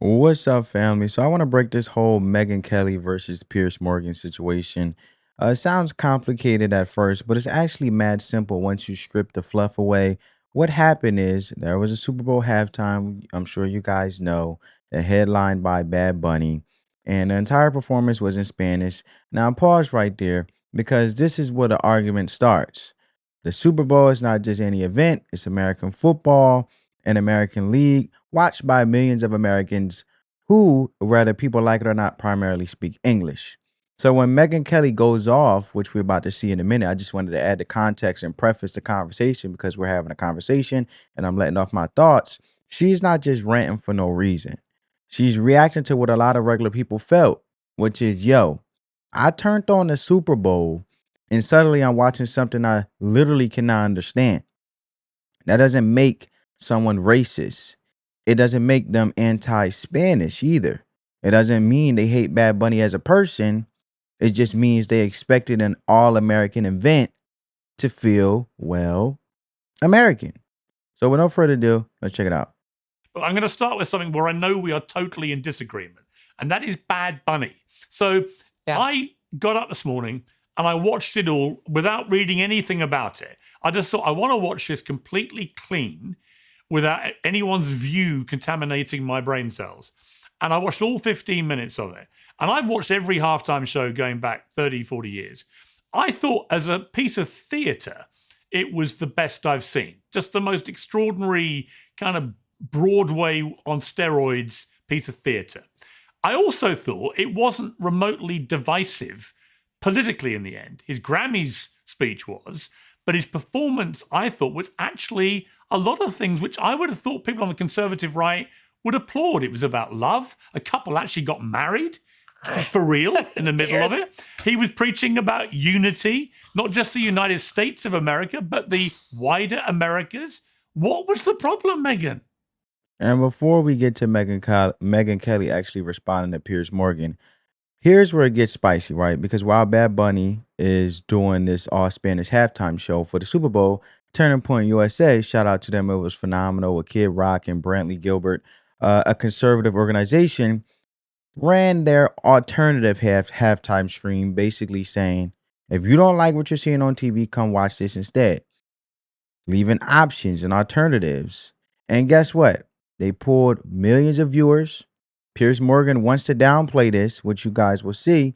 What's up, family? So I want to break this whole Megyn Kelly versus Piers Morgan situation. It sounds complicated at first, but it's actually mad simple once you strip the fluff away. What happened is there was a Super Bowl halftime. I'm sure you guys know, headlined by Bad Bunny, and the entire performance was in Spanish. Now pause right there because this is where the argument starts. The Super Bowl is not just any event; it's American football, an American league watched by millions of Americans who, whether people like it or not, primarily speak English. So when Megyn Kelly goes off, which we're about to see in a minute, I just wanted to add the context and preface the conversation because we're having a conversation and I'm letting off my thoughts. She's not just ranting for no reason. She's reacting to what a lot of regular people felt, which is, yo, I turned on the Super Bowl and suddenly I'm watching something I literally cannot understand. That doesn't make someone racist. It doesn't make them anti-Spanish either. It doesn't mean they hate Bad Bunny as a person. It just means they expected an all-American event to feel, well, American. So with no further ado, let's check it out. But I'm going to start with something where I know we are totally in disagreement, and that is Bad Bunny. So I got up this morning and I watched it all without reading anything about it. I just thought I want to watch this completely clean without anyone's view contaminating my brain cells. And I watched all 15 minutes of it. And I've watched every halftime show going back 30, 40 years. I thought as a piece of theater, it was the best I've seen. Just the most extraordinary kind of Broadway on steroids piece of theater. I also thought it wasn't remotely divisive politically in the end. His Grammys speech was, but his performance, I thought, was actually a lot of things which I would have thought people on the conservative right would applaud. It was about love. A couple actually got married for real in the middle of it. He was preaching about unity, not just the United States of America, but the wider Americas. What was the problem, Megyn? And before we get to Megyn Kelly actually responding to Piers Morgan, here's where it gets spicy, right? Because while Bad Bunny is doing this all Spanish halftime show for the Super Bowl, Turning Point USA, shout out to them, it was phenomenal with Kid Rock and Brantley Gilbert, a conservative organization, ran their alternative halftime stream, basically saying, if you don't like what you're seeing on TV, come watch this instead, leaving options and alternatives. And guess what? They pulled millions of viewers. Piers Morgan wants to downplay this, which you guys will see,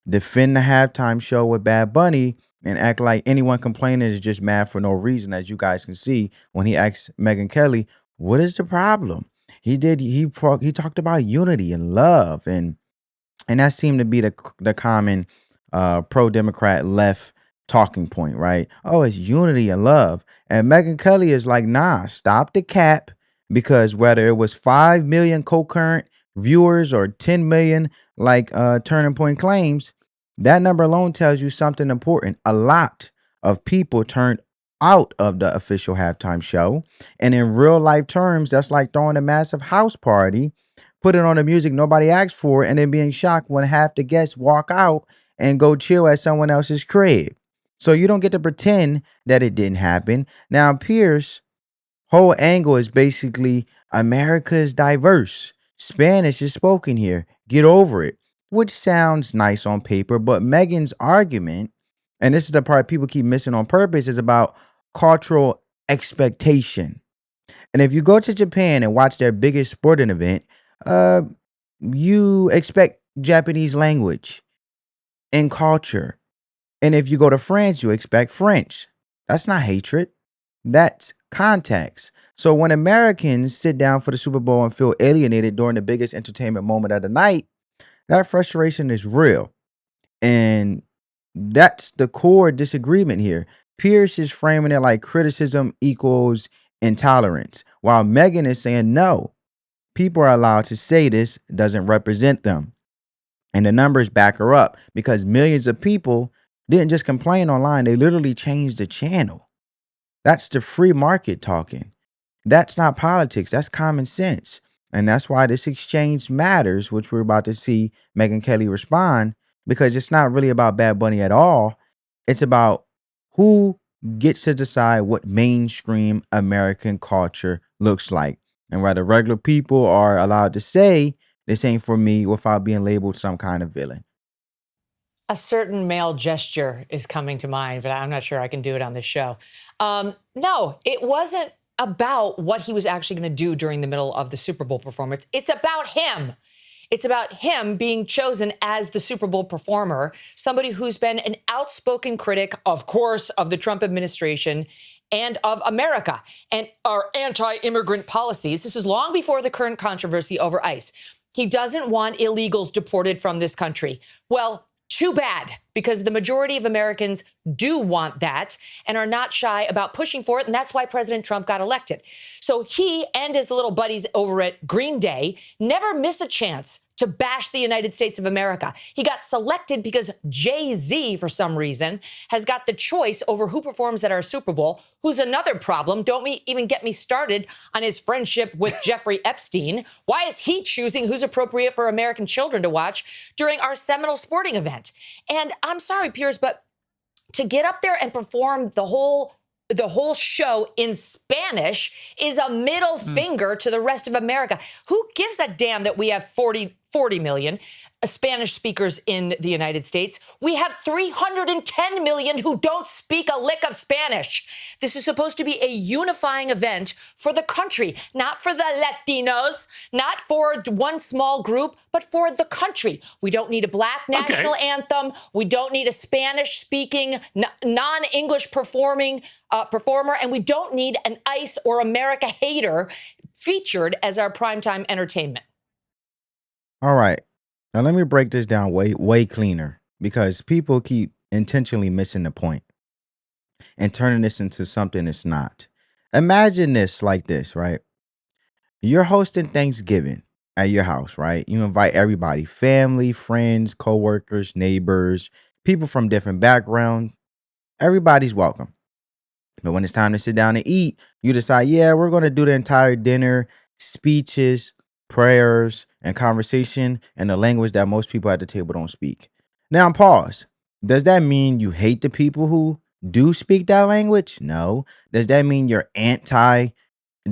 defend the halftime show with Bad Bunny, and act like anyone complaining is just mad for no reason, as you guys can see when he asked Megyn Kelly, what is the problem? He talked about unity and love, and that seemed to be the common pro-Democrat left talking point, right? Oh, it's unity and love. And Megyn Kelly is like, nah, stop the cap, because whether it was 5 million concurrent viewers or 10 million, like Turning Point claims, that number alone tells you something important. A lot of people turned out of the official halftime show. And in real life terms, that's like throwing a massive house party, putting on the music nobody asked for, and then being shocked when half the guests walk out and go chill at someone else's crib. So you don't get to pretend that it didn't happen. Now, Pierce, whole angle is basically America is diverse. Spanish is spoken here. Get over it. Which sounds nice on paper, but Megan's argument, and this is the part people keep missing on purpose, is about cultural expectation. And if you go to Japan and watch their biggest sporting event, uh, you expect Japanese language and culture. And if you go to France, you expect French. That's not hatred. That's context. So when Americans sit down for the Super Bowl and feel alienated during the biggest entertainment moment of the night, that frustration is real. And that's the core disagreement here. Pierce is framing it like criticism equals intolerance, while Megan is saying no. People are allowed to say this doesn't represent them. And the numbers back her up because millions of people didn't just complain online, they literally changed the channel. That's the free market talking. That's not politics, that's common sense. And that's why this exchange matters, which we're about to see Megyn Kelly respond, because it's not really about Bad Bunny at all. It's about who gets to decide what mainstream American culture looks like. and whether regular people are allowed to say this ain't for me without being labeled some kind of villain. A certain male gesture is coming to mind, but I'm not sure I can do it on this show. No, it wasn't about what he was actually going to do during the middle of the Super Bowl performance. It's about him. It's about him being chosen as the Super Bowl performer, somebody who's been an outspoken critic, of course, of the Trump administration and of America and our anti-immigrant policies. This is long before the current controversy over ICE. He doesn't want illegals deported from this country. Well, too bad, because the majority of Americans do want that and are not shy about pushing for it. And that's why President Trump got elected. So he and his little buddies over at Green Day never miss a chance to bash the United States of America. He got selected because Jay-Z, for some reason, has got the choice over who performs at our Super Bowl, who's another problem. Don't even get me started on his friendship with Jeffrey Epstein. Why is he choosing who's appropriate for American children to watch during our seminal sporting event? And I'm sorry, Piers, but to get up there and perform the whole show in Spanish is a middle finger to the rest of America. Who gives a damn that we have 40 million Spanish speakers in the United States? We have 310 million who don't speak a lick of Spanish. This is supposed to be a unifying event for the country, not for the Latinos, not for one small group, but for the country. We don't need a black national anthem. We don't need a Spanish-speaking, non-English performer, and we don't need an ICE or America hater featured as our primetime entertainment. All right. Now let me break this down way cleaner, because people keep intentionally missing the point and turning this into something it's not. Imagine this like this, right? You're hosting Thanksgiving at your house, right? You invite everybody, family, friends, coworkers, neighbors, people from different backgrounds. Everybody's welcome. But when it's time to sit down and eat, you decide, yeah, we're going to do the entire dinner, speeches, prayers, and conversation in a language that most people at the table don't speak. Now, pause. Does that mean you hate the people who do speak that language? No. Does that mean you're anti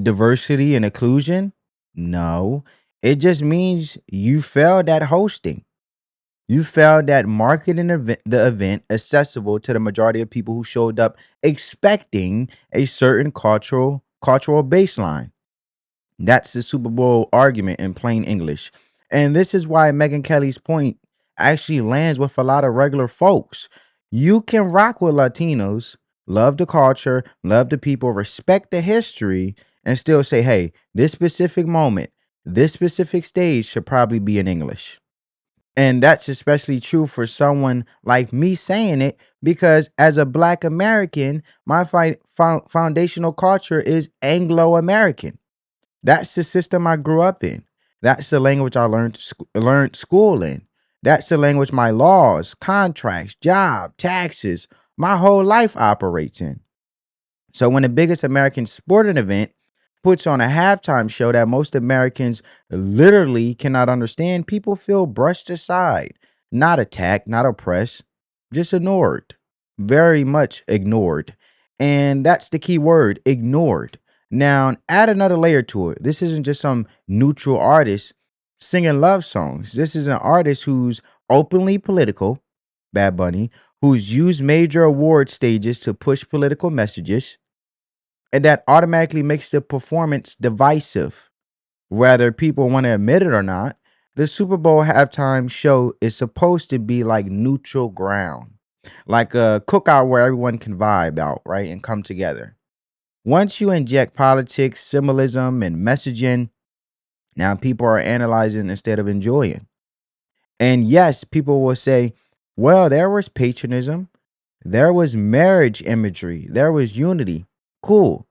diversity and inclusion? No. It just means you failed at hosting. You failed at marketing the event accessible to the majority of people who showed up expecting a certain cultural baseline. That's the Super Bowl argument in plain English. And this is why Megyn Kelly's point actually lands with a lot of regular folks. You can rock with Latinos, love the culture, love the people, respect the history, and still say, hey, this specific moment, this specific stage should probably be in English. And that's especially true for someone like me saying it, because as a Black American, my foundational culture is Anglo-American. That's the system I grew up in. That's the language I learned school in. That's the language my laws, contracts, job, taxes, my whole life operates in. So when the biggest American sporting event puts on a halftime show that most Americans literally cannot understand, people feel brushed aside, not attacked, not oppressed, just ignored, very much ignored. And that's the key word, ignored. Now, add another layer to it. This isn't just some neutral artist singing love songs. This is an artist who's openly political, Bad Bunny, who's used major award stages to push political messages, and that automatically makes the performance divisive. Whether people want to admit it or not, the Super Bowl halftime show is supposed to be like neutral ground, like a cookout where everyone can vibe out, right, and come together. Once you inject politics, symbolism, and messaging, now people are analyzing instead of enjoying. And yes, people will say, well, there was patriotism, there was marriage imagery, there was unity. Cool.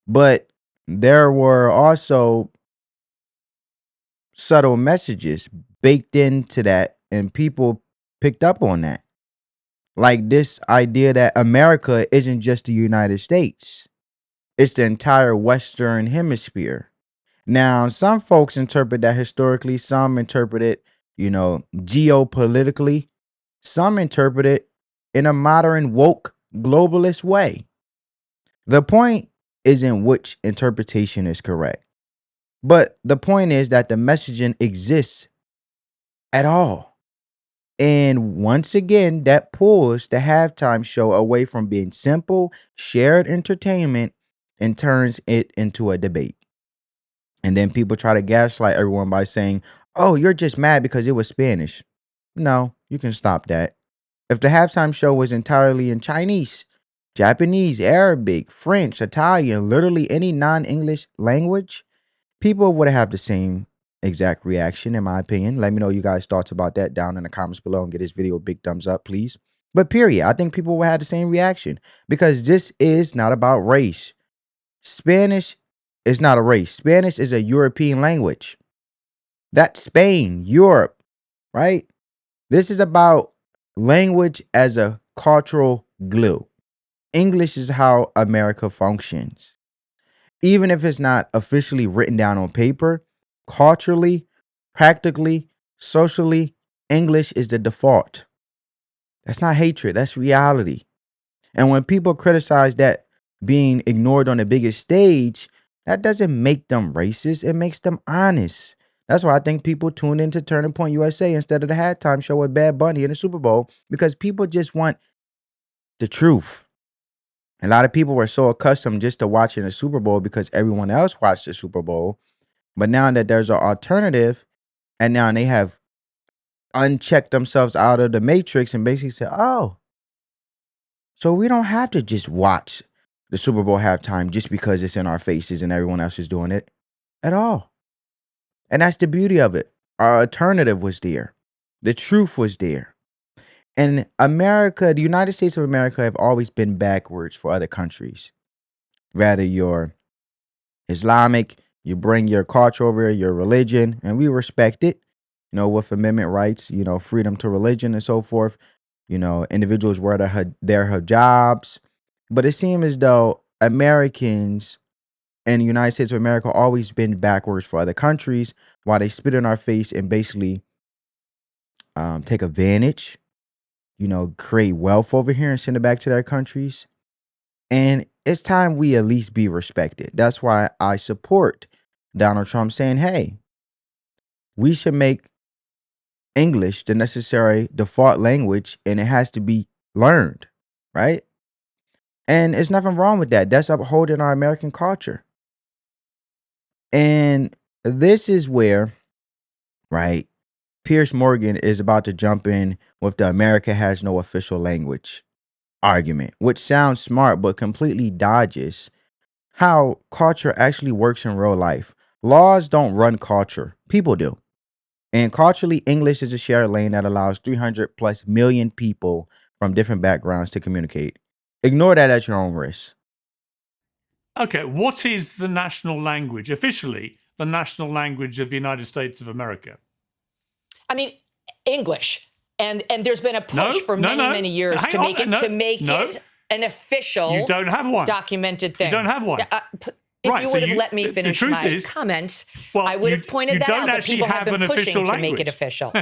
But there were also subtle messages baked into that, and people picked up on that. Like this idea that America isn't just the United States, it's the entire Western Hemisphere. Now, some folks interpret that historically, some interpret it, geopolitically, some interpret it in a modern, woke, globalist way. The point isn't which interpretation is correct. But the point is that the messaging exists at all. And once again, that pulls the halftime show away from being simple, shared entertainment and turns it into a debate. And then people try to gaslight everyone by saying, oh, you're just mad because it was Spanish. No, you can stop that. If the halftime show was entirely in Chinese, Japanese, Arabic, French, Italian, literally any non English language, people would have the same exact reaction, in my opinion. Let me know you guys' thoughts about that down in the comments below and get this video a big thumbs up, please. But period, I think people will have the same reaction because this is not about race. Spanish is not a race. Spanish is a European language. That's Spain, Europe, right? This is about language as a cultural glue. English is how America functions. Even if it's not officially written down on paper, culturally, practically, socially, English is the default. That's not hatred, that's reality. And when people criticize that being ignored on the biggest stage, that doesn't make them racist, it makes them honest. That's why I think people tuned into Turning Point USA instead of the halftime show with Bad Bunny in the Super Bowl, because people just want the truth. A lot of people were so accustomed just to watching the Super Bowl because everyone else watched the Super Bowl. But now that there's an alternative, and now they have unchecked themselves out of the matrix and basically said, oh, so we don't have to just watch the Super Bowl halftime just because it's in our faces and everyone else is doing it at all. And that's the beauty of it. Our alternative was there. The truth was there. And America, the United States of America, have always been backwards for other countries. Rather you're Islamic, you bring your culture over, your religion, and we respect it, with amendment rights, freedom to religion and so forth. Individuals wear their hijabs. But it seems as though Americans and the United States of America always been backwards for other countries while they spit in our face and basically take advantage, create wealth over here and send it back to their countries. And it's time we at least be respected. That's why I support Donald Trump saying, hey, we should make English the necessary default language and it has to be learned, right? And there's nothing wrong with that. That's upholding our American culture. And this is where, right, Piers Morgan is about to jump in with the America has no official language argument, which sounds smart but completely dodges how culture actually works in real life. Laws don't run culture, people do. And culturally, English is a shared lane that allows 300 plus million people from different backgrounds to communicate. Ignore that at your own risk. Okay, what is the national language, officially the national language of the United States of America? I mean, English. And there's been a push for many years to make it an official, you don't have one. Documented thing. You don't have one. If you would have let me finish my comment, I would have pointed that out, but people have been pushing to make it official.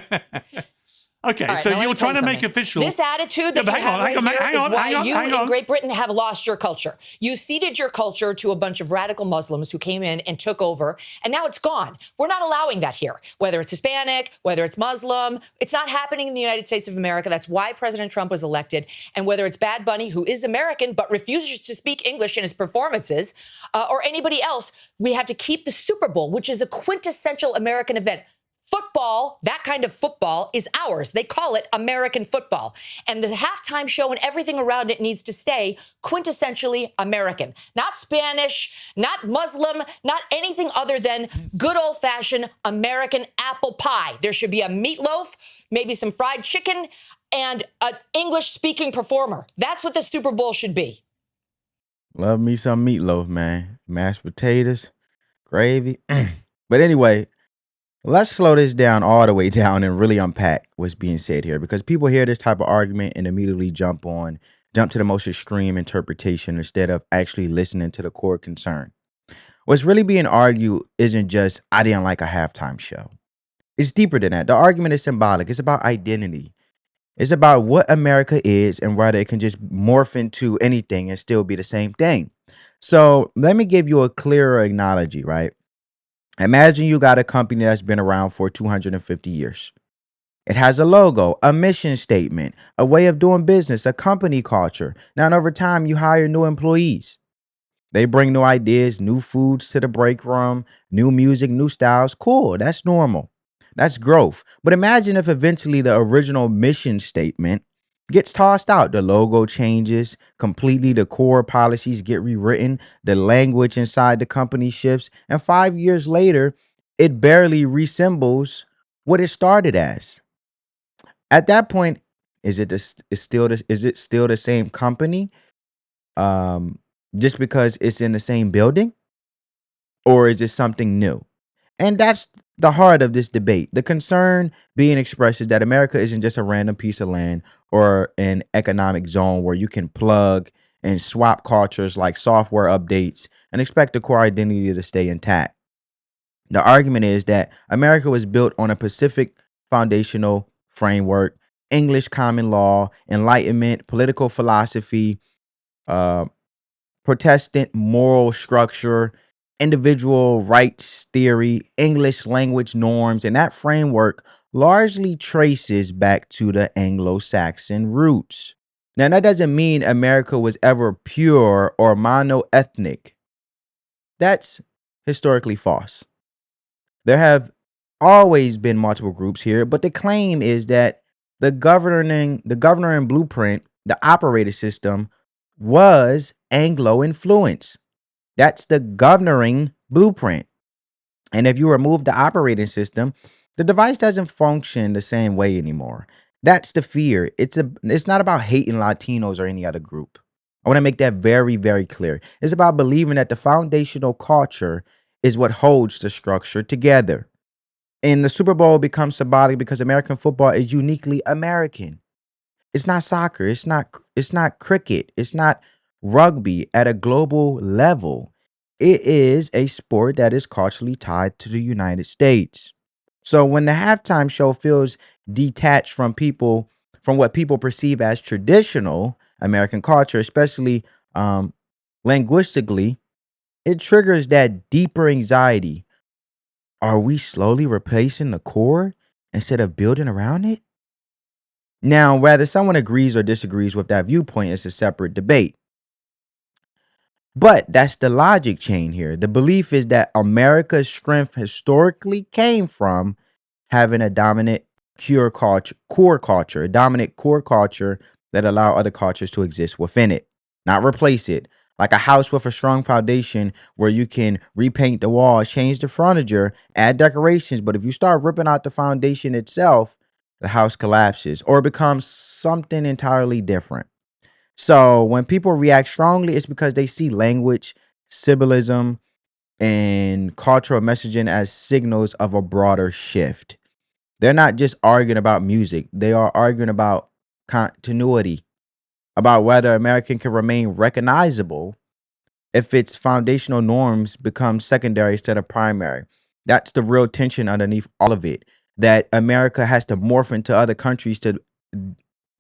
Okay, right, so you're trying to make official. This attitude that you have right here is why you in Great Britain have lost your culture. You ceded your culture to a bunch of radical Muslims who came in and took over, and now it's gone. We're not allowing that here. Whether it's Hispanic, whether it's Muslim, it's not happening in the United States of America. That's why President Trump was elected. And whether it's Bad Bunny, who is American but refuses to speak English in his performances, or anybody else, we have to keep the Super Bowl, which is a quintessential American event. Football, that kind of football, is ours. They call it American football. And the halftime show and everything around it needs to stay quintessentially American. Not Spanish, not Muslim, not anything other than good old-fashioned American apple pie. There should be a meatloaf, maybe some fried chicken, and an English-speaking performer. That's what the Super Bowl should be. Love me some meatloaf, man. Mashed potatoes, gravy. But anyway, let's slow this down all the way down and really unpack what's being said here, because people hear this type of argument and immediately jump to the most extreme interpretation instead of actually listening to the core concern. What's really being argued isn't just, I didn't like a halftime show. It's deeper than that. The argument is symbolic. It's about identity. It's about what America is and whether it can just morph into anything and still be the same thing. So let me give you a clearer analogy, right? Imagine you got a company that's been around for 250 years. It has a logo, a mission statement, a way of doing business, a company culture. Now, and over time, you hire new employees. They bring new ideas, new foods to the break room, new music, new styles. Cool, that's normal. That's growth. But imagine if eventually the original mission statement gets tossed out. The logo changes completely, the core policies get rewritten, the language inside the company shifts, and 5 years later, it barely resembles what it started as. At that point, is it still the same company? Um, just because it's in the same building, or is it something new? And that's the heart of this debate. The concern being expressed is that America isn't just a random piece of land or an economic zone where you can plug and swap cultures like software updates and expect the core identity to stay intact. The argument is that America was built on a Pacific foundational framework, English common law, Enlightenment, political philosophy, uh, Protestant moral structure, individual rights theory, English language norms, and that framework largely traces back to the Anglo Saxon roots. Now, that doesn't mean America was ever pure or monoethnic. That's historically false. There have always been multiple groups here, but the claim is that the governing blueprint, the operating system, was Anglo influence. That's the governing blueprint. And if you remove the operating system, the device doesn't function the same way anymore. That's the fear. It's not about hating Latinos or any other group. I want to make that very, very clear. It's about believing that the foundational culture is what holds the structure together. And the Super Bowl becomes symbolic because American football is uniquely American. It's not soccer, it's not cricket, it's not rugby at a global level. It is a sport that is culturally tied to the United States. So when the halftime show feels detached from what people perceive as traditional American culture, especially linguistically, it triggers that deeper anxiety. Are we slowly replacing the core instead of building around it? Now, whether someone agrees or disagrees with that viewpoint is a separate debate. But that's the logic chain here. The belief is that America's strength historically came from having a dominant core culture, a dominant core culture that allow other cultures to exist within it, not replace it. Like a house with a strong foundation where you can repaint the walls, change the furniture, add decorations. But if you start ripping out the foundation itself, the house collapses or becomes something entirely different. So when people react strongly, it's because they see language, symbolism, and cultural messaging as signals of a broader shift. They're not just arguing about music, they are arguing about continuity, about whether American can remain recognizable if its foundational norms become secondary instead of primary. That's the real tension underneath all of it. That America has to morph into other countries to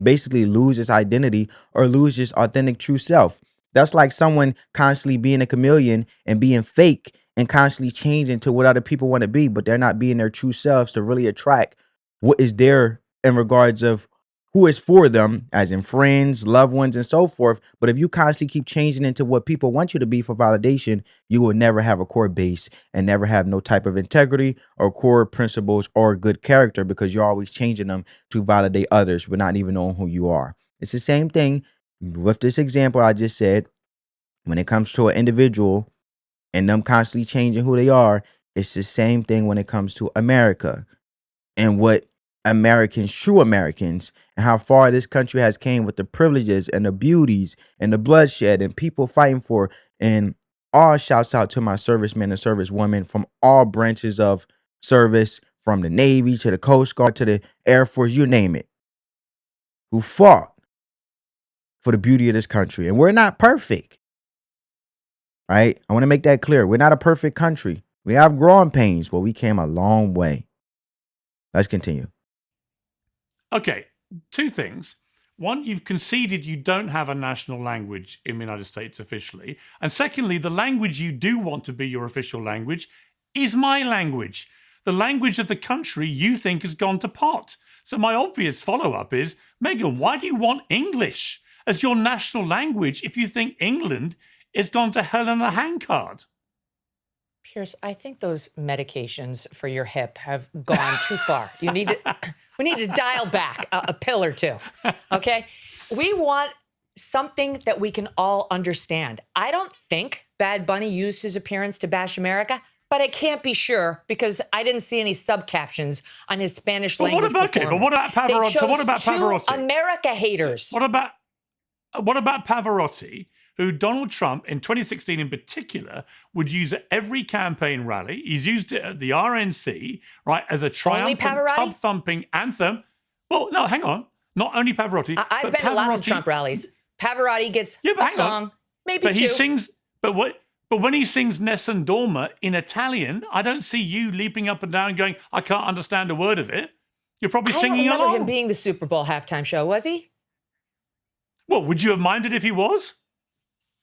basically lose its identity or lose its authentic true self. That's like someone constantly being a chameleon and being fake and constantly changing to what other people want to be, but they're not being their true selves to really attract what is there in regards of who is for them, as in friends, loved ones, and so forth. But if you constantly keep changing into what people want you to be for validation, you will never have a core base and never have no type of integrity or core principles or good character because you're always changing them to validate others, but not even knowing who you are. It's the same thing with this example I just said. When it comes to an individual and them constantly changing who they are, it's the same thing when it comes to America and what Americans, true Americans, and how far this country has came with the privileges and the beauties and the bloodshed and people fighting for. And all shouts out to my servicemen and servicewomen from all branches of service, from the Navy to the Coast Guard to the Air Force, you name it, who fought for the beauty of this country. And we're not perfect, right? I want to make that clear. We're not a perfect country. We have growing pains, but we came a long way. Let's continue. Okay, two things. One, you've conceded you don't have a national language in the United States officially. And secondly, the language you do want to be your official language is my language, the language of the country you think has gone to pot. So my obvious follow-up is, Megyn, why do you want English as your national language if you think England has gone to hell in a handcart? Piers, I think those medications for your hip have gone too far. We need to dial back a pill or two, okay? We want something that we can all understand. I don't think Bad Bunny used his appearance to bash America, but I can't be sure because I didn't see any subcaptions on his Spanish language performance. But what about Pavarotti? They chose What about Pavarotti? two America haters. What about Pavarotti, who Donald Trump in 2016 in particular would use at every campaign rally? He's used it at the RNC, right, as a triumphant tub-thumping anthem. Well, no, hang on. Not only Pavarotti. I've been to lots of Trump rallies. Pavarotti gets a song, maybe but two. He sings, but when he sings Nessun Dorma in Italian, I don't see you leaping up and down and going, I can't understand a word of it. You're probably singing along. I don't remember him being the Super Bowl halftime show, was he? Well, would you have minded if he was?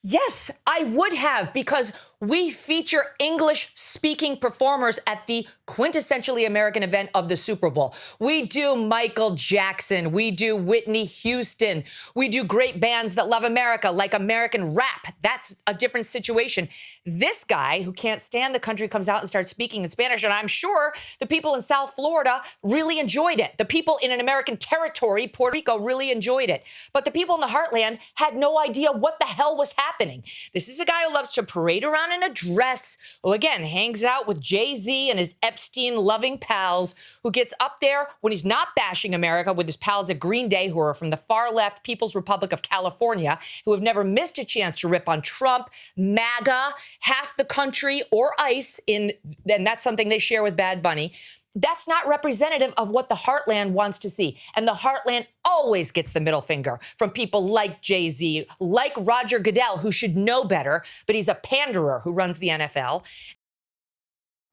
Yes, I would have, because we feature English-speaking performers at the quintessentially American event of the Super Bowl. We do Michael Jackson. We do Whitney Houston. We do great bands that love America, like American rap. That's a different situation. This guy who can't stand the country comes out and starts speaking in Spanish, and I'm sure the people in South Florida really enjoyed it. The people in an American territory, Puerto Rico, really enjoyed it. But the people in the heartland had no idea what the hell was happening. This is a guy who loves to parade around in a dress, who again hangs out with Jay-Z and his Epstein-loving pals, who gets up there when he's not bashing America with his pals at Green Day, who are from the far left People's Republic of California, who have never missed a chance to rip on Trump, MAGA, half the country, or ICE, and that's something they share with Bad Bunny. That's not representative of what the heartland wants to see. And the heartland always gets the middle finger from people like Jay-Z, like Roger Goodell, who should know better, but he's a panderer who runs the NFL.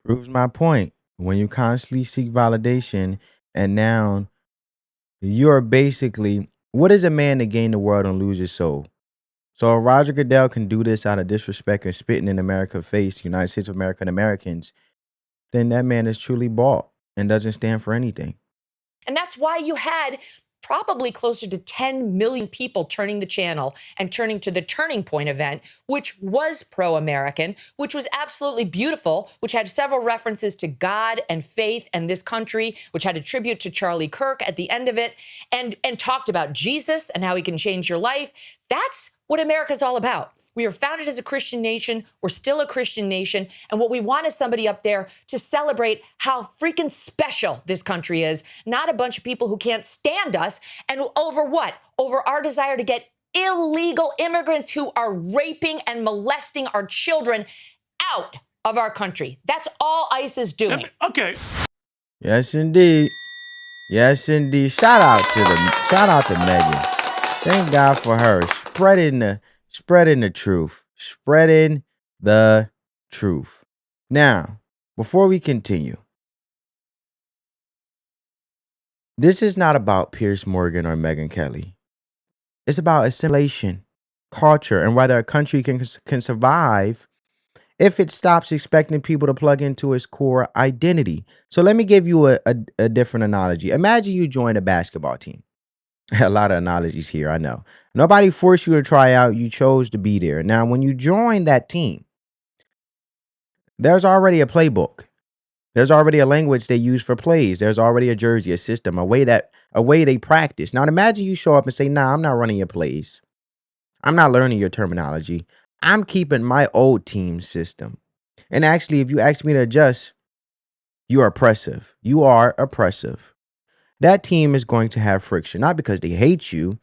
Proves my point. When you constantly seek validation, and now you're basically, what is a man to gain the world and lose his soul? So if Roger Goodell can do this out of disrespect and spitting in America's face, United States of America and Americans, then that man is truly bought and doesn't stand for anything. And that's why you had probably closer to 10 million people turning the channel and turning to the Turning Point event, which was pro-American, which was absolutely beautiful, which had several references to God and faith and this country, which had a tribute to Charlie Kirk at the end of it, and talked about Jesus and how he can change your life. That's what America's all about. We are founded as a Christian nation. We're still a Christian nation. And what we want is somebody up there to celebrate how freaking special this country is, not a bunch of people who can't stand us. And over what? Over our desire to get illegal immigrants who are raping and molesting our children out of our country. That's all ICE is doing. Okay. Yes, indeed. Yes, indeed. Shout out to Megyn. Thank God for her spreading the truth. Spreading the truth. Now, before we continue, this is not about Piers Morgan or Megyn Kelly. It's about assimilation, culture, and whether a country can survive if it stops expecting people to plug into its core identity. So let me give you a different analogy. Imagine you join a basketball team. A lot of analogies here, I know. Nobody forced you to try out. You chose to be there. Now, when you join that team, there's already a playbook. There's already a language they use for plays. There's already a jersey, a system, a way they practice. Now, imagine you show up and say, nah, I'm not running your plays. I'm not learning your terminology. I'm keeping my old team system. And actually, if you ask me to adjust, you're oppressive. You are oppressive. That team is going to have friction, not because they hate you,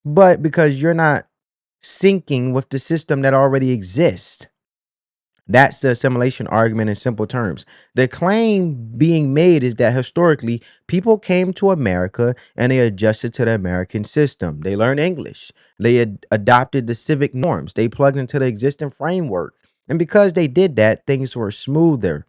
but because you're not syncing with the system that already exists. That's the assimilation argument in simple terms. The claim being made is that historically, people came to America and they adjusted to the American system. They learned English. They adopted the civic norms. They plugged into the existing framework. And because they did that, things were smoother.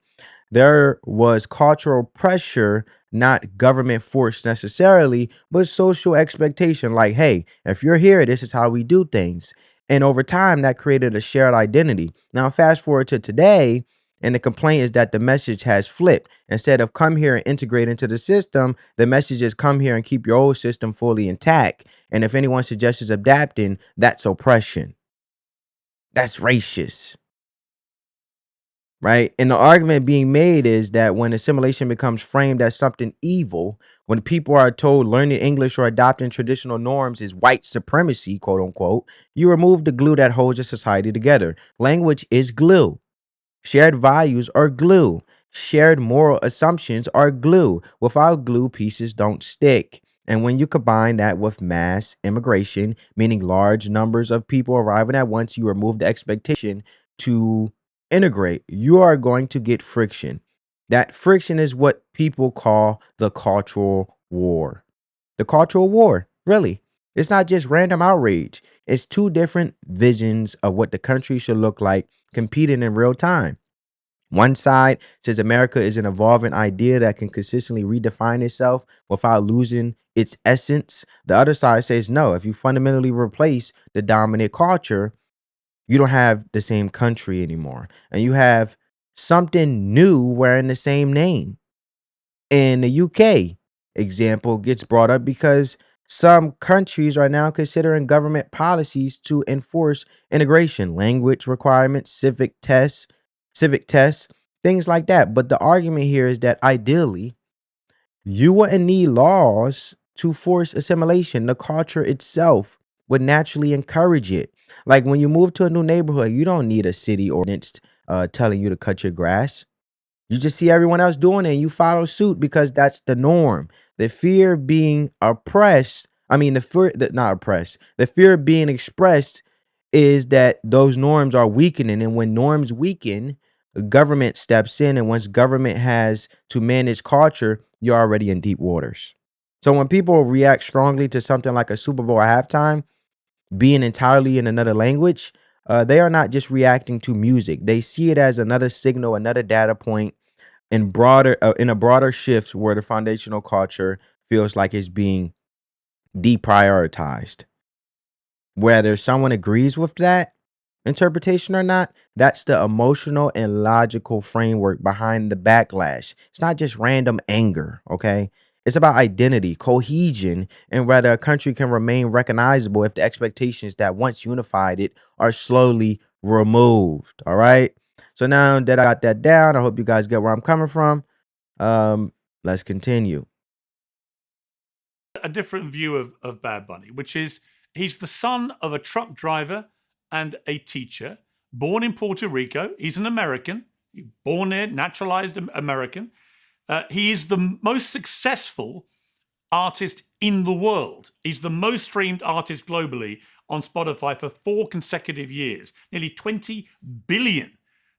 There was cultural pressure, not government force necessarily, but social expectation. Like, hey, if you're here, this is how we do things. And over time, that created a shared identity. Now, fast forward to today, And the complaint is that the message has flipped. Instead of come here and integrate into the system, the message is come here and keep your old system fully intact. And if anyone suggests adapting, that's oppression. That's racist. Right? And the argument being made is that when assimilation becomes framed as something evil, when people are told learning English or adopting traditional norms is white supremacy, quote unquote, you remove the glue that holds a society together. Language is glue. Shared values are glue. Shared moral assumptions are glue. Without glue, pieces don't stick. And when you combine that with mass immigration, meaning large numbers of people arriving at once, you remove the expectation to integrate. You are going to get friction. That friction is what people call the cultural war. The cultural war, really. It's not just random outrage. It's two different visions of what the country should look like competing in real time. One side says America is an evolving idea that can consistently redefine itself without losing its essence. The other side says no, if you fundamentally replace the dominant culture, you don't have the same country anymore. And you have something new wearing the same name. In the UK, example gets brought up because some countries are now considering government policies to enforce integration, language requirements, civic tests, things like that. But the argument here is that ideally, you wouldn't need laws to force assimilation. The culture itself would naturally encourage it. Like when you move to a new neighborhood, you don't need a city ordinance telling you to cut your grass. You just see everyone else doing it and you follow suit because that's the norm. The fear of being oppressed, not oppressed, the fear of being expressed is that those norms are weakening. And when norms weaken, government steps in. And once government has to manage culture, you're already in deep waters. So when people react strongly to something like a Super Bowl at halftime, being entirely in another language, they are not just reacting to music. They see it as another signal, another data point in a broader shift where the foundational culture feels like it's being deprioritized. Whether someone agrees with that interpretation or not, that's the emotional and logical framework behind the backlash. It's not just random anger, okay? It's about identity, cohesion, and whether a country can remain recognizable if the expectations that once unified it are slowly removed. All right. So now that I got that down, I hope you guys get where I'm coming from. Let's continue. A different view of Bad Bunny, which is he's the son of a truck driver and a teacher, born in Puerto Rico. He's an American, born there, naturalized American. He is the most successful artist in the world. He's the most streamed artist globally on Spotify for 4 consecutive years, nearly 20 billion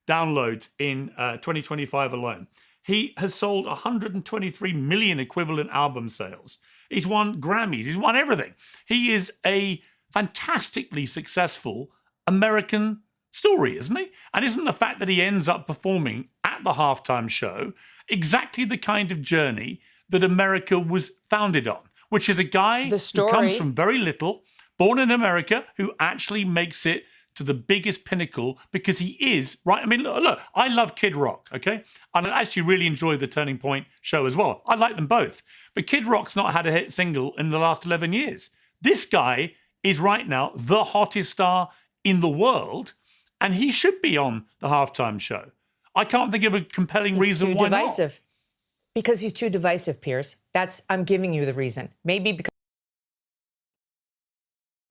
downloads in 2025 alone. He has sold 123 million equivalent album sales. He's won Grammys. He's won everything. He is a fantastically successful American story, isn't he? And isn't the fact that he ends up performing at the halftime show exactly the kind of journey that America was founded on, which is a guy who comes from very little, born in America, who actually makes it to the biggest pinnacle because he is, right? I mean, look, I love Kid Rock, okay? And I actually really enjoy the Turning Point show as well. I like them both. But Kid Rock's not had a hit single in the last 11 years. This guy is right now the hottest star in the world, and he should be on the halftime show. I can't think of a compelling reason why not. Because he's too divisive, Piers. I'm giving you the reason. Maybe because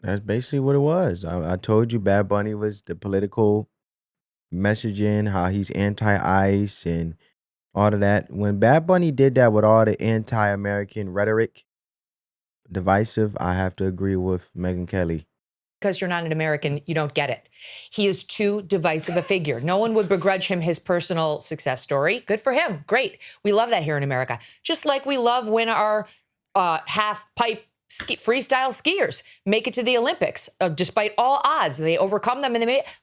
That's basically what it was. I told you Bad Bunny was the political messaging, how he's anti-ICE and all of that. When Bad Bunny did that with all the anti-American rhetoric, divisive, I have to agree with Megyn Kelly. because you're not an American, you don't get it. He is too divisive a figure. No one would begrudge him his personal success story. Good for him. Great. We love that here in America. Just like we love when our half-pipe freestyle skiers make it to the Olympics. Despite all odds, they overcome them.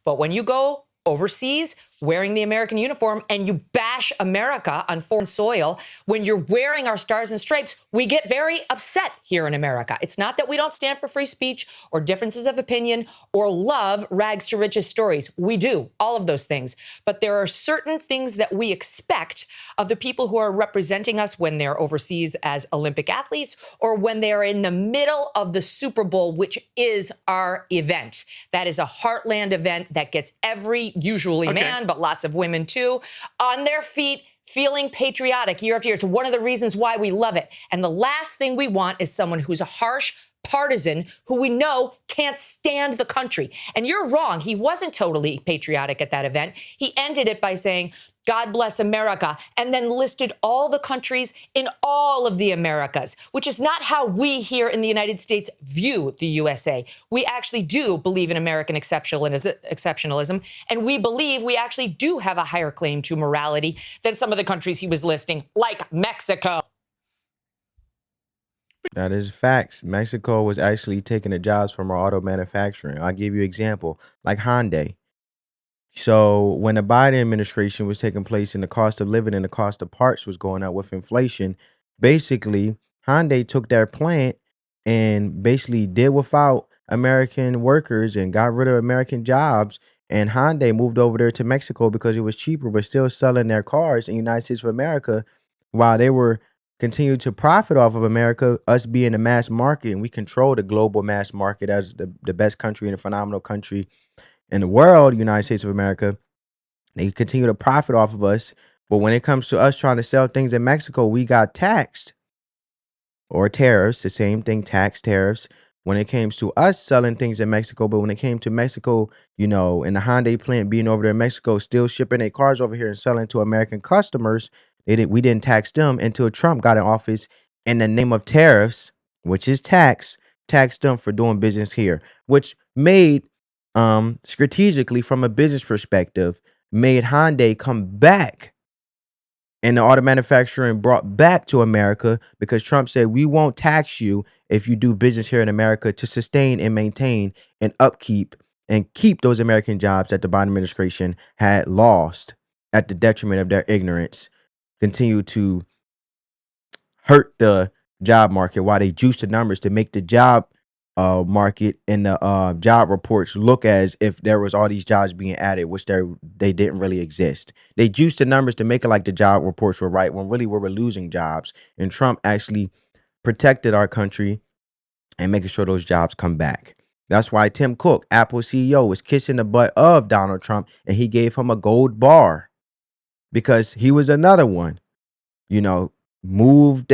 But when you go overseas, wearing the American uniform and you bash America on foreign soil when you're wearing our stars and stripes, we get very upset here in America. It's not that we don't stand for free speech or differences of opinion or love rags to riches stories. We do, all of those things. But there are certain things that we expect of the people who are representing us when they're overseas as Olympic athletes or when they are in the middle of the Super Bowl, which is our event. That is a heartland event that gets every, usually man, but lots of women too, on their feet, feeling patriotic year after year. It's one of the reasons why we love it. And the last thing we want is someone who's a harsh partisan who we know can't stand the country. And you're wrong. He wasn't totally patriotic at that event. He ended it by saying, God bless America, and then listed all the countries in all of the Americas, which is not how we here in the United States view the USA. We actually do believe in American exceptionalism, and we believe we actually do have a higher claim to morality than some of the countries he was listing, like Mexico. That is facts. Mexico was actually taking the jobs from our auto manufacturing. I'll give you an example, like Hyundai. So when the Biden administration was taking place and the cost of living and the cost of parts was going up with inflation, basically Hyundai took their plant and basically did without American workers and got rid of American jobs. And Hyundai moved over there to Mexico because it was cheaper, but still selling their cars in the United States of America while they were continuing to profit off of America, us being the mass market, and we control the global mass market as the best country and a phenomenal country in the world, United States of America. They continue to profit off of us. But when it comes to us trying to sell things in Mexico, we got taxed or tariffs, the same thing, tax tariffs. When it came to us selling things in Mexico, but when it came to Mexico, you know, and the Hyundai plant being over there in Mexico, still shipping their cars over here and selling to American customers, we didn't tax them until Trump got in office in the name of tariffs, which is taxed them for doing business here, which made strategically from a business perspective, made Hyundai come back and the auto manufacturing brought back to America because Trump said, we won't tax you if you do business here in America to sustain and maintain and upkeep and keep those American jobs that the Biden administration had lost at the detriment of their ignorance, continue to hurt the job market while they juice the numbers to make the job market and the job reports look as if there was all these jobs being added, which they didn't really exist. They juiced the numbers to make it like the job reports were right when really we were losing jobs. And Trump actually protected our country and making sure those jobs come back. That's why Tim Cook, Apple CEO, was kissing the butt of Donald Trump and he gave him a gold bar because he was another one, you know, move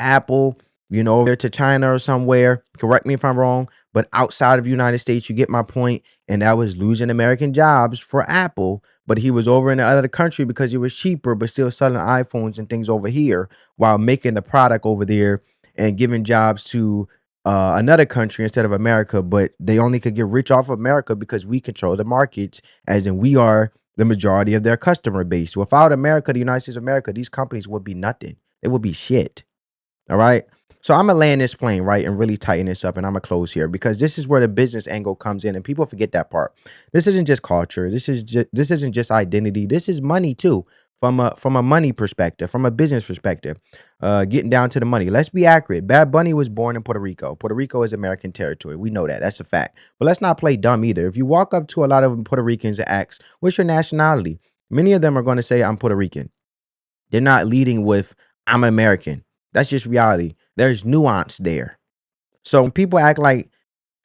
Apple, you know, over there to China or somewhere. Correct me if I'm wrong, but outside of the United States, you get my point. And that was losing American jobs for Apple. But he was over in the other country because it was cheaper, but still selling iPhones and things over here while making the product over there and giving jobs to another country instead of America. But they only could get rich off of America because we control the markets, as in we are the majority of their customer base. Without America, the United States of America, these companies would be nothing. It would be shit. All right. So I'm going to land this plane, right, and really tighten this up. And I'm going to close here because this is where the business angle comes in. And people forget that part. This isn't just culture. This isn't just identity. This is money, too, from a money perspective, from a business perspective, getting down to the money. Let's be accurate. Bad Bunny was born in Puerto Rico. Puerto Rico is American territory. We know that. That's a fact. But let's not play dumb either. If you walk up to a lot of Puerto Ricans and ask, what's your nationality? Many of them are going to say, I'm Puerto Rican. They're not leading with, I'm an American. That's just reality. There's nuance there. So when people act like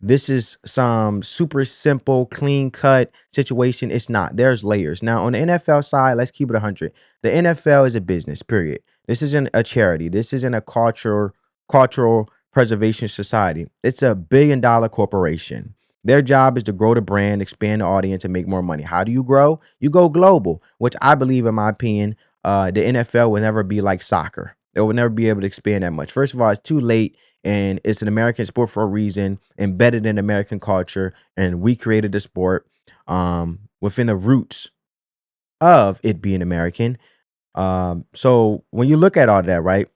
this is some super simple, clean cut situation, it's not. There's layers. Now, on the NFL side, let's keep it 100. The NFL is a business, period. This isn't a charity. This isn't a cultural preservation society. It's a billion-dollar corporation. Their job is to grow the brand, expand the audience, and make more money. How do you grow? You go global, which I believe, in my opinion, the NFL will never be like soccer. It will never be able to expand that much. First of all, it's too late, and it's an American sport for a reason, embedded in American culture, and we created the sport within the roots of it being American. So when you look at all that, right,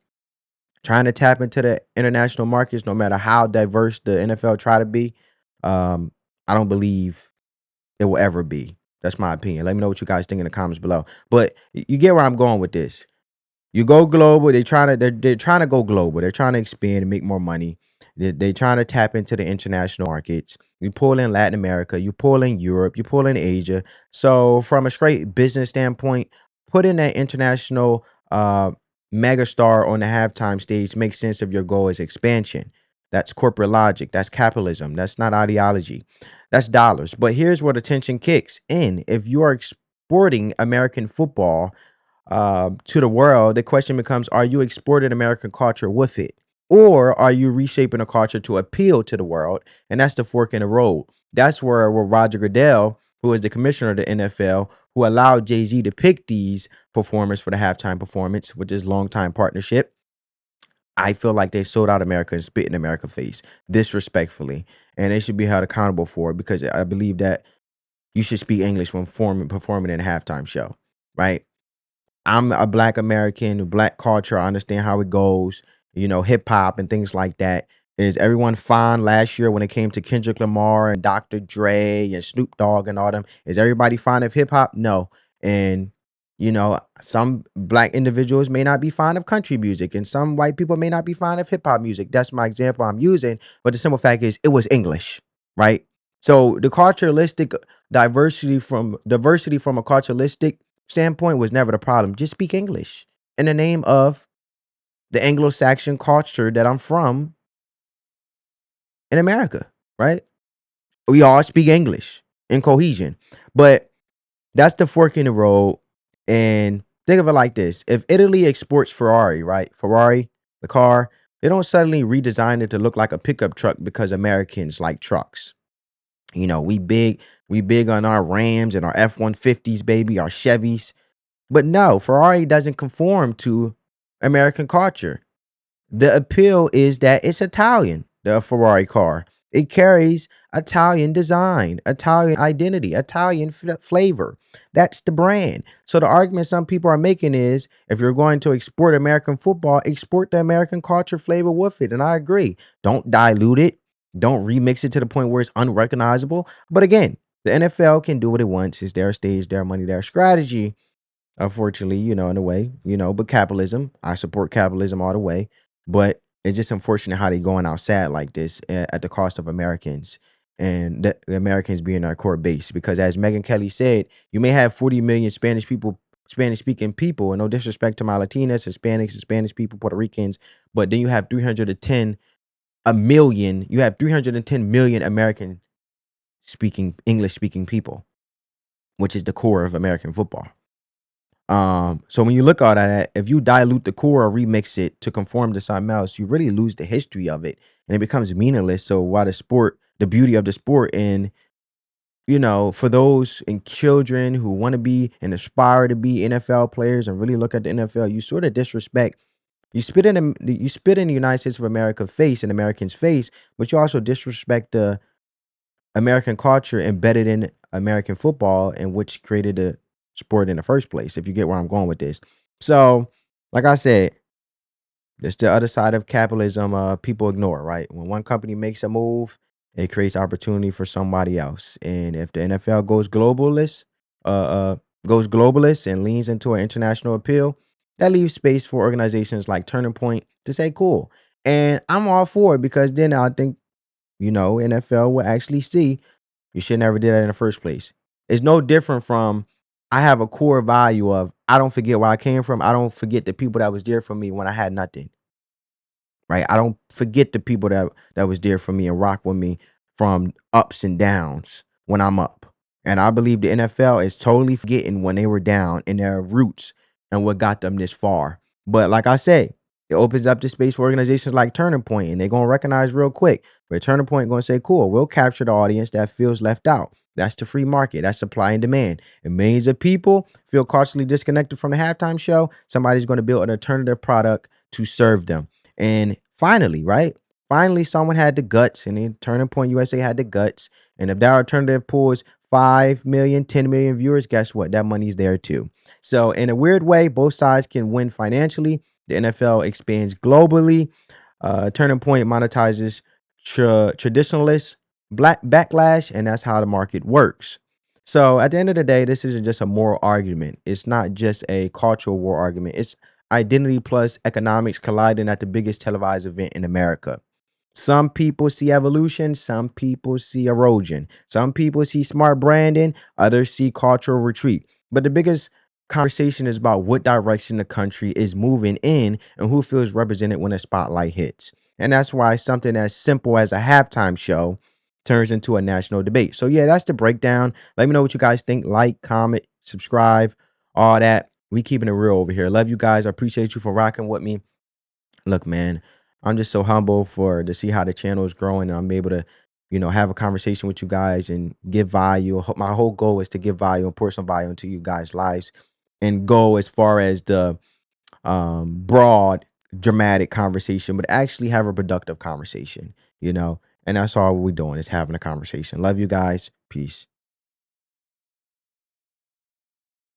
trying to tap into the international markets, no matter how diverse the NFL try to be, I don't believe it will ever be. That's my opinion. Let me know what you guys think in the comments below. But you get where I'm going with this. You go global. They're trying to go global. They're trying to expand and make more money. They're trying to tap into the international markets. You pull in Latin America. You pull in Europe. You pull in Asia. So from a straight business standpoint, putting that international megastar on the halftime stage makes sense if your goal is expansion. That's corporate logic. That's capitalism. That's not ideology. That's dollars. But here's where the tension kicks in. If you are exporting American football to the world, the question becomes, are you exporting American culture with it? Or are you reshaping a culture to appeal to the world? And that's the fork in the road. That's where Roger Goodell, who is the commissioner of the NFL, who allowed Jay-Z to pick these performers for the halftime performance with this long-time partnership. I feel like they sold out America and spit in America's face disrespectfully. And they should be held accountable for it, because I believe that you should speak English when performing in a halftime show, right? I'm a Black American, Black culture. I understand how it goes, hip hop and things like that. Is everyone fine last year when it came to Kendrick Lamar and Dr. Dre and Snoop Dogg and all them? Is everybody fine of hip hop? No. And, some Black individuals may not be fond of country music, and some white people may not be fond of hip hop music. That's my example I'm using. But the simple fact is, it was English, right? So the culturalistic diversity from a culturalistic standpoint was never the problem. Just speak English in the name of the Anglo-Saxon culture that I'm from in America, right? We all speak English in cohesion. But that's the fork in the road. And think of it like this. If Italy exports Ferrari, right? Ferrari, the car, they don't suddenly redesign it to look like a pickup truck because Americans like trucks. We big on our Rams and our F-150s, baby, our Chevys. But no, Ferrari doesn't conform to American culture. The appeal is that it's Italian, the Ferrari car. It carries Italian design, Italian identity, Italian flavor. That's the brand. So the argument some people are making is, if you're going to export American football, export the American culture flavor with it. And I agree. Don't dilute it. Don't remix it to the point where it's unrecognizable. But again, the NFL can do what it wants. It's their stage, their money, their strategy. Unfortunately, in a way, but capitalism, I support capitalism all the way. But it's just unfortunate how they going out sad like this at the cost of Americans, and the Americans being our core base. Because as Megyn Kelly said, you may have 40 million Spanish speaking people, and no disrespect to my Latinas, Hispanics, Spanish people, Puerto Ricans, but then you have 310 million American English speaking people, which is the core of American football. So when you look at that, if you dilute the core or remix it to conform to something else, you really lose the history of it, and it becomes meaningless. So while the beauty of the sport, and for those and children who want to be and aspire to be NFL players and really look at the NFL, you sort of disrespect. You spit in the United States of America face and Americans' face, but you also disrespect the American culture embedded in American football, and which created the sport in the first place, if you get where I'm going with this. So, like I said, it's the other side of capitalism people ignore, right? When one company makes a move, it creates opportunity for somebody else. And if the NFL goes globalist and leans into an international appeal, that leaves space for organizations like Turning Point to say cool. And I'm all for it, because then I think, NFL will actually see you should never do that in the first place. It's no different from, I have a core value of, I don't forget where I came from. I don't forget the people that was there for me when I had nothing. Right? I don't forget the people that was there for me and rock with me from ups and downs when I'm up. And I believe the NFL is totally forgetting when they were down in their roots and what got them this far. But like I say, it opens up the space for organizations like Turning Point, and they're going to recognize real quick. But Turning Point going to say, cool, we'll capture the audience that feels left out. That's the free market. That's supply and demand. And millions of people feel culturally disconnected from the halftime show. Somebody's going to build an alternative product to serve them. And finally, right? Finally, someone had the guts, and then Turning Point USA had the guts. And if that alternative pulls 5 million, 10 million viewers, guess what? That money's there too. So in a weird way, both sides can win financially. The NFL expands globally. Turning Point monetizes traditionalist backlash, and that's how the market works. So at the end of the day, this isn't just a moral argument. It's not just a cultural war argument. It's identity plus economics colliding at the biggest televised event in America. Some people see evolution, some people see erosion. Some people see smart branding, others see cultural retreat. But the biggest conversation is about what direction the country is moving in and who feels represented when a spotlight hits. And that's why something as simple as a halftime show turns into a national debate. So yeah, that's the breakdown. Let me know what you guys think. Like, comment, subscribe, all that. We keeping it real over here. Love you guys. I appreciate you for rocking with me. Look, man, I'm just so humble for to see how the channel is growing and I'm able to, have a conversation with you guys and give value. My whole goal is to give value and pour some value into you guys' lives and go as far as the broad, dramatic conversation, but actually have a productive conversation, And that's all we're doing is having a conversation. Love you guys. Peace.